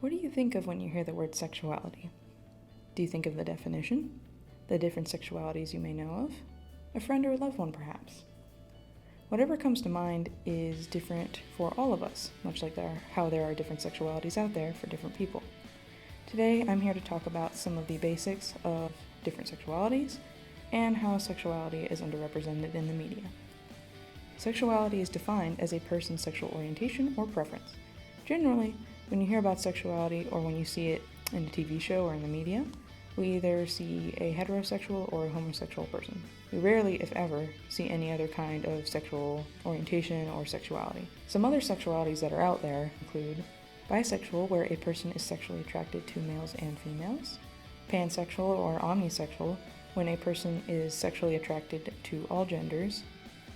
What do you think of when you hear the word sexuality? Do you think of the definition? The different sexualities you may know of? A friend or a loved one, perhaps? Whatever comes to mind is different for all of us, much like how there are different sexualities out there for different people. Today, I'm here to talk about some of the basics of different sexualities and how sexuality is underrepresented in the media. Sexuality is defined as a person's sexual orientation or preference. Generally, when you hear about sexuality or when you see it in a TV show or in the media, we either see a heterosexual or a homosexual person. We rarely, if ever, see any other kind of sexual orientation or sexuality. Some other sexualities that are out there include bisexual, where a person is sexually attracted to males and females; pansexual or omnisexual, when a person is sexually attracted to all genders;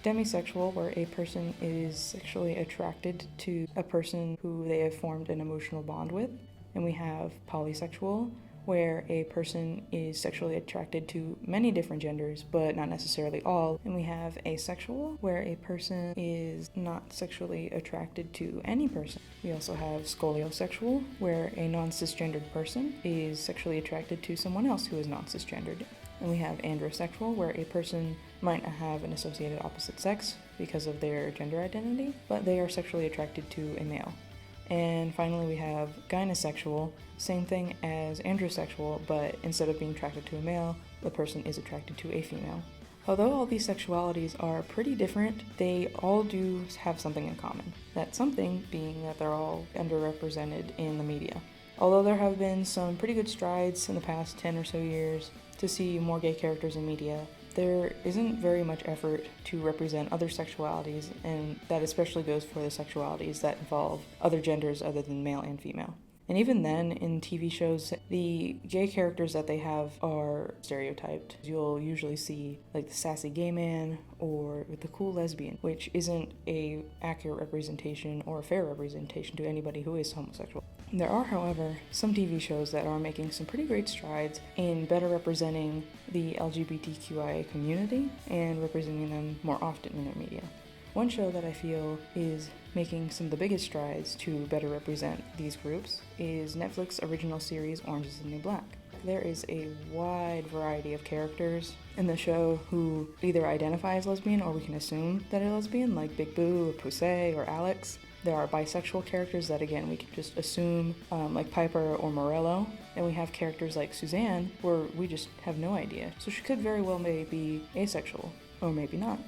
demisexual, where a person is sexually attracted to a person who they have formed an emotional bond with; and we have polysexual, where a person is sexually attracted to many different genders, but not necessarily all. And we have asexual, where a person is not sexually attracted to any person. We also have scoliosexual, where a non-cisgendered person is sexually attracted to someone else who is non-cisgendered. And we have androsexual, where a person might not have an associated opposite sex because of their gender identity, but they are sexually attracted to a male. And finally, we have gynosexual, same thing as androsexual, but instead of being attracted to a male, the person is attracted to a female. Although all these sexualities are pretty different, they all do have something in common. That something being that they're all underrepresented in the media. Although there have been some pretty good strides in the past 10 or so years to see more gay characters in media, there isn't very much effort to represent other sexualities, and that especially goes for the sexualities that involve other genders other than male and female. And even then, in TV shows, the gay characters that they have are stereotyped. You'll usually see like the sassy gay man or the cool lesbian, which isn't a accurate representation or a fair representation to anybody who is homosexual. There are, however, some TV shows that are making some pretty great strides in better representing the LGBTQIA community and representing them more often in their media. One show that I feel is making some of the biggest strides to better represent these groups is Netflix original series Orange is the New Black. There is a wide variety of characters in the show who either identify as lesbian or we can assume that are lesbian, like Big Boo, or Pusey, or Alex. There are bisexual characters that, again, we can just assume, like Piper or Morello. And we have characters like Suzanne, where we just have no idea. So she could very well maybe be asexual, or maybe not.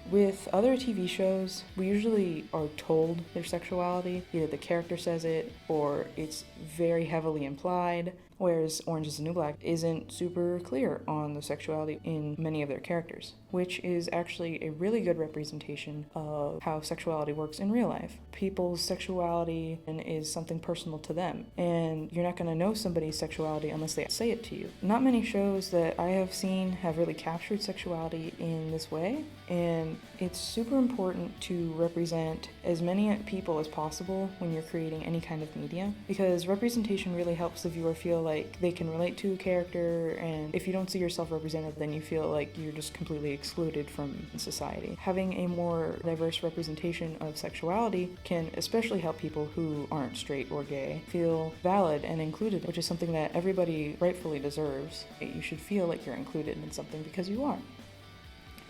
With other TV shows, we usually are told their sexuality. Either the character says it, or it's very heavily implied, whereas Orange is the New Black isn't super clear on the sexuality in many of their characters, which is actually a really good representation of how sexuality works in real life. People's sexuality is something personal to them, and you're not going to know somebody's sexuality unless they say it to you. Not many shows that I have seen have really captured sexuality in this way, and it's super important to represent as many people as possible when you're creating any kind of media, because representation really helps the viewer feel like they can relate to a character, and if you don't see yourself represented, then you feel like you're just completely excluded from society. Having a more diverse representation of sexuality can especially help people who aren't straight or gay feel valid and included, which is something that everybody rightfully deserves. You should feel like you're included in something because you are.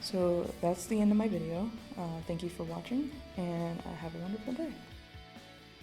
So that's the end of my video. Thank you for watching, and have a wonderful day.